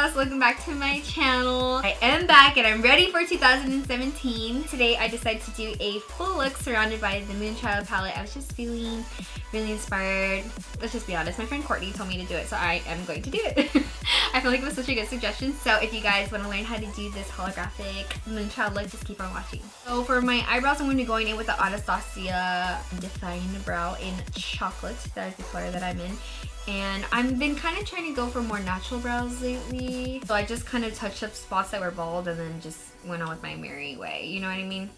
cholas, welcome back to my channel. I am back and I'm ready for 2017. Today I decided to do a full look surrounded by the Moonchild palette. I was just feeling really inspired. Let's just be honest, my friend Courtney told me to do it, so I am going to do it. I feel like it was such a good suggestion, so if you guys want to learn how to do this holographic Moonchild look, just keep on watching. So for my eyebrows, I'm going to be going in with the Anastasia Define Brow in Chocolate. That is the color that I'm in. And I've been kind of trying to go for more natural brows lately. So I just kind of touched up spots that were bald and then just went on with my merry way. You know what I mean?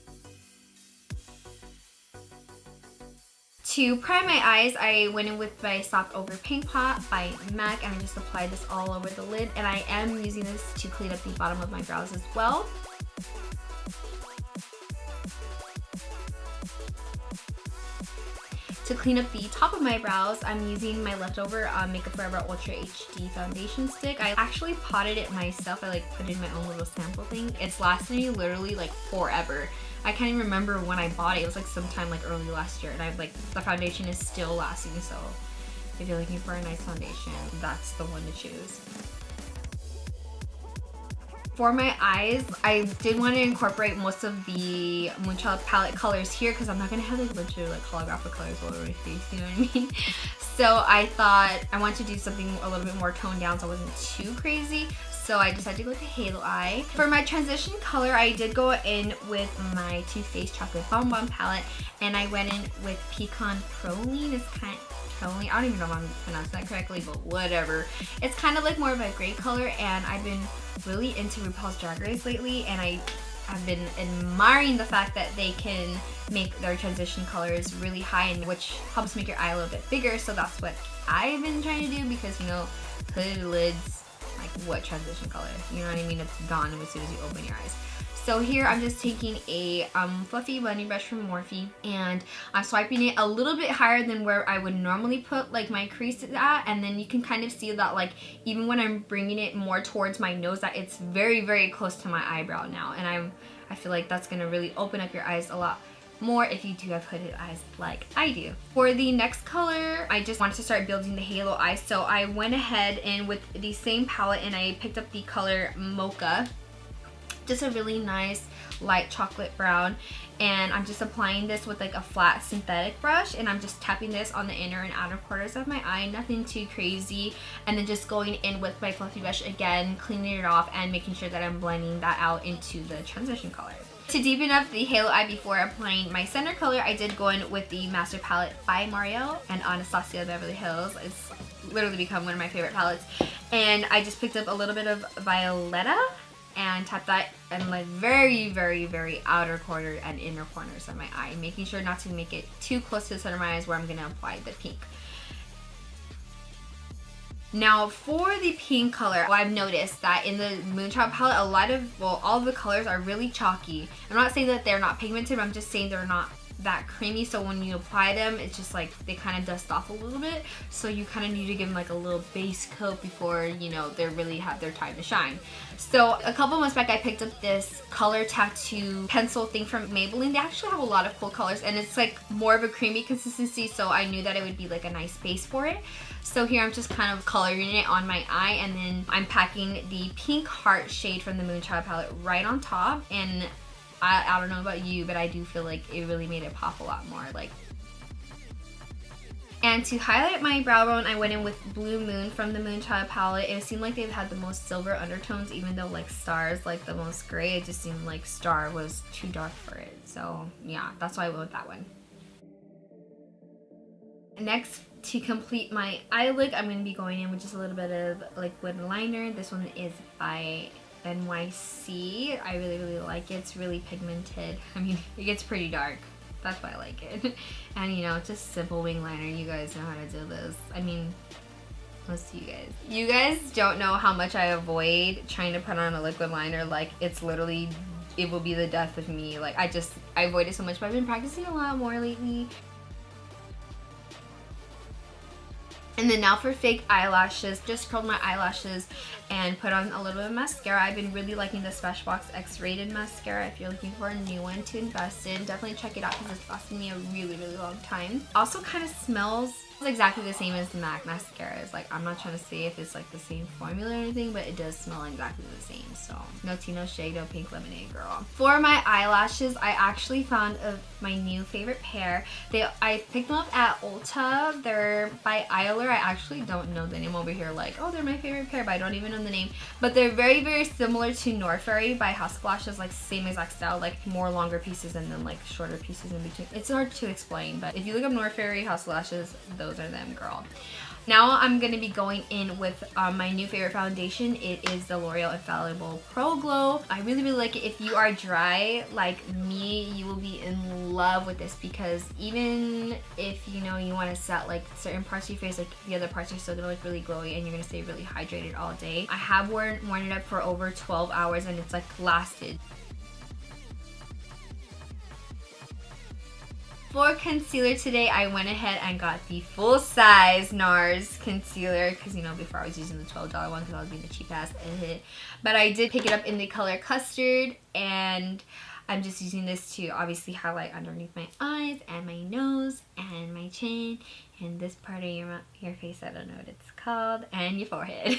To prime my eyes, I went in with my Soft Over Pink Pot by MAC and I just applied this all over the lid. And I am using this to clean up the bottom of my brows as well. To clean up the top of my brows, I'm using my leftover Makeup Forever Ultra HD foundation stick. I actually potted it myself. I like put in my own little sample thing. It's lasted me literally like forever. I can't even remember when I bought it. It was like sometime like early last year, and I've like the foundation is still lasting. So if you're looking for a nice foundation, that's the one to choose. For my eyes, I did want to incorporate most of the Moonchild palette colors here because I'm not going to have like a bunch of like holographic colors all over my face, you know what I mean? So I thought I wanted to do something a little bit more toned down so I wasn't too crazy. So I decided to go with the Halo Eye. For my transition color, I did go in with my Too Faced Chocolate Bonbon palette and I went in with Pecan Proline. It's kind of I don't even know if I'm pronouncing that correctly, but whatever. It's kind of like more of a gray color, and I've been really into RuPaul's Drag Race lately, and I've been admiring the fact that they can make their transition colors really high, and which helps make your eye a little bit bigger. So that's what I've been trying to do because, you know, hooded lids, like what transition color? You know what I mean? It's gone as soon as you open your eyes. So here I'm just taking a fluffy blending brush from Morphe and I'm swiping it a little bit higher than where I would normally put like my crease at, and then you can kind of see that like even when I'm bringing it more towards my nose that it's very, very close to my eyebrow now, and I feel like that's gonna really open up your eyes a lot more if you do have hooded eyes like I do. For the next color, I just wanted to start building the halo eye, so I went ahead and with the same palette and I picked up the color Mocha. Just a really nice light chocolate brown, and I'm just applying this with like a flat synthetic brush, and I'm just tapping this on the inner and outer corners of my eye, nothing too crazy, and then just going in with my fluffy brush again, cleaning it off and making sure that I'm blending that out into the transition color. To deepen up the halo eye before applying my center color, I did go in with the Master Palette by Mario and Anastasia Beverly Hills. It's literally become one of my favorite palettes, and I just picked up a little bit of Violetta and tap that in my very, very, very outer corner and inner corners of my eye, making sure not to make it too close to the center of my eyes where I'm going to apply the pink. Now for the pink color, I've noticed that in the Moonchild palette, a lot of, well, all of the colors are really chalky. I'm not saying that they're not pigmented, but I'm just saying they're not that creamy, so when you apply them, it's just like they kind of dust off a little bit, so you kind of need to give them like a little base coat before, you know, they really have their time to shine. So a couple months back I picked up this color tattoo pencil thing from Maybelline. They actually have a lot of cool colors and it's like more of a creamy consistency, so I knew that it would be like a nice base for it. So here I'm just kind of coloring it on my eye, and then I'm packing the pink heart shade from the Moonchild palette right on top, and I don't know about you, but I do feel like it really made it pop a lot more. Like, and to highlight my brow bone, I went in with Blue Moon from the Moonchild palette. It seemed like they've had the most silver undertones, even though like Star is like the most gray. It just seemed like Star was too dark for it. So yeah, that's why I went with that one. Next, to complete my eye look, I'm going to be going in with just a little bit of liquid liner. This one is by NYC. I really, really like it. It's really pigmented. I mean, it gets pretty dark. That's why I like it. And you know, just simple wing liner. You guys know how to do this. I mean, let's see you guys. You guys don't know how much I avoid trying to put on a liquid liner. Like, it's literally, it will be the death of me. Like, I avoid it so much, but I've been practicing a lot more lately. And then now for fake eyelashes, just curled my eyelashes and put on a little bit of mascara. I've been really liking the Smashbox X-Rated mascara. If you're looking for a new one to invest in, definitely check it out because it's lasting me a really, really long time. Also kind of smells It's exactly the same as the MAC mascaras. Like, I'm not trying to say if it's like the same formula or anything, but it does smell exactly the same. So no tea, no shade, no pink lemonade, girl. For my eyelashes, I actually found my new favorite pair. I picked them up at Ulta. They're by Isler. I actually don't know the name over here. Like, oh, they're my favorite pair, but I don't even know the name. But they're very, very similar to North Fairy by House of Lashes. Like, same exact style. Like, more longer pieces and then like shorter pieces in between. It's hard to explain, but if you look up North Fairy, House of Lashes, those are them, girl. Now I'm going to be going in with my new favorite foundation. It is the L'Oreal Infallible Pro Glow. I really, really like it. If you are dry like me, you will be in love with this, because even if you know you want to set like certain parts of your face, like the other parts are still going to look really glowy and you're going to stay really hydrated all day. I have worn it up for over 12 hours and it's like lasted. For concealer today, I went ahead and got the full-size NARS concealer, because you know before I was using the $12 one because I was being a cheap ass. But I did pick it up in the color Custard, and I'm just using this to obviously highlight underneath my eyes and my nose and my chin and this part of your face, I don't know what it's called, and your forehead.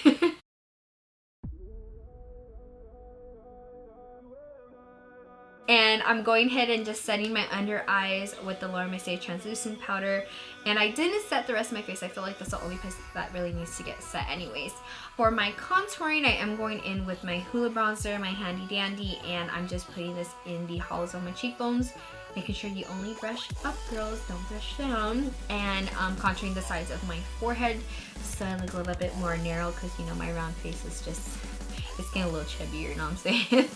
And I'm going ahead and just setting my under eyes with the Laura Mercier translucent powder. And I didn't set the rest of my face. I feel like that's the only place that really needs to get set anyways. For my contouring, I am going in with my Hoola bronzer, my handy dandy, and I'm just putting this in the hollows of my cheekbones. Making sure you only brush up, girls, don't brush down. And contouring the sides of my forehead so I look a little bit more narrow, because you know my round face is just, it's getting a little chubbier, you know what I'm saying?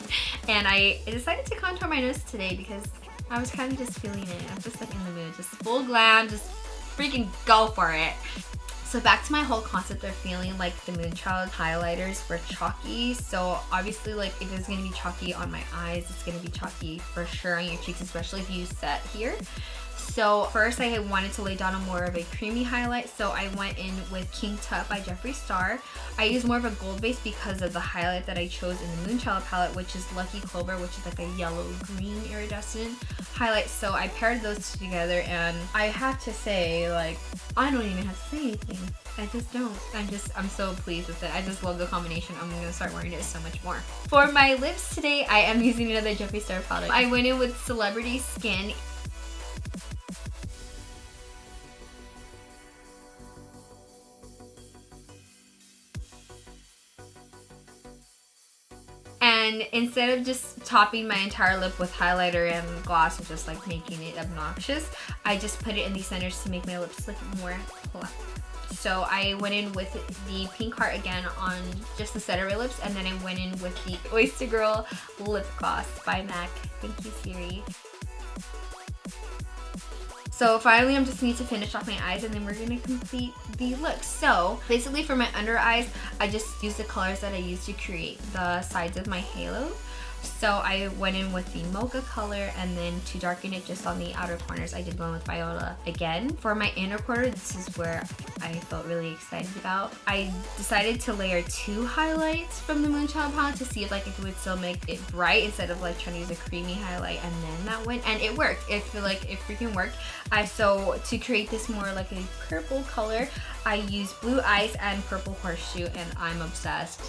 And I decided to contour my nose today because I was kind of just feeling it. I'm just like in the mood, just full glam, just freaking go for it. So back to my whole concept of feeling like the Moonchild highlighters were chalky. So obviously, like, if it's gonna be chalky on my eyes, it's gonna be chalky for sure on your cheeks, especially if you set here. So first I wanted to lay down a more of a creamy highlight, so I went in with King Tut by Jeffree Star. I used more of a gold base because of the highlight that I chose in the Moonchild palette, which is Lucky Clover, which is like a yellow-green iridescent highlight. So I paired those two together, and I have to say, like, I don't even have to say anything. I just don't. I'm so pleased with it. I just love the combination. I'm gonna start wearing it so much more. For my lips today, I am using another Jeffree Star product. I went in with Celebrity Skin. And instead of just topping my entire lip with highlighter and gloss and just like making it obnoxious, I just put it in the centers to make my lips look more flat. So I went in with the Pink Heart again on just the center of my lips, and then I went in with the Oyster Girl Lip Gloss by MAC. Thank you, Siri. So finally, I'm just need to finish off my eyes, and then we're gonna complete the look. So basically for my under eyes, I just used the colors that I used to create the sides of my halo. So I went in with the mocha color, and then to darken it just on the outer corners, I did go in with Viola again. For my inner corner, this is where I felt really excited about. I decided to layer 2 highlights from the Moonchild palette to see if like if it would still make it bright instead of like trying to use a creamy highlight, and then that went, and it worked. It feel like it freaking worked. So to create this more like a purple color, I used Blue Ice and Purple Horseshoe, and I'm obsessed.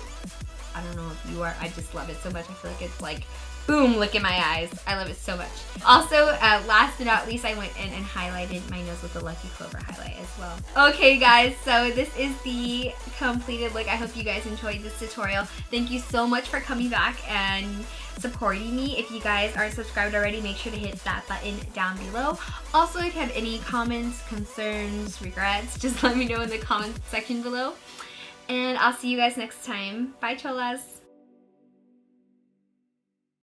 I don't know if you are, I just love it so much. I feel like it's like, boom, look in my eyes. I love it so much. Also, last but not least, I went in and highlighted my nose with the Lucky Clover highlight as well. Okay guys, so this is the completed look. I hope you guys enjoyed this tutorial. Thank you so much for coming back and supporting me. If you guys aren't subscribed already, make sure to hit that button down below. Also, if you have any comments, concerns, regrets, just let me know in the comment section below. And I'll see you guys next time. Bye, cholas!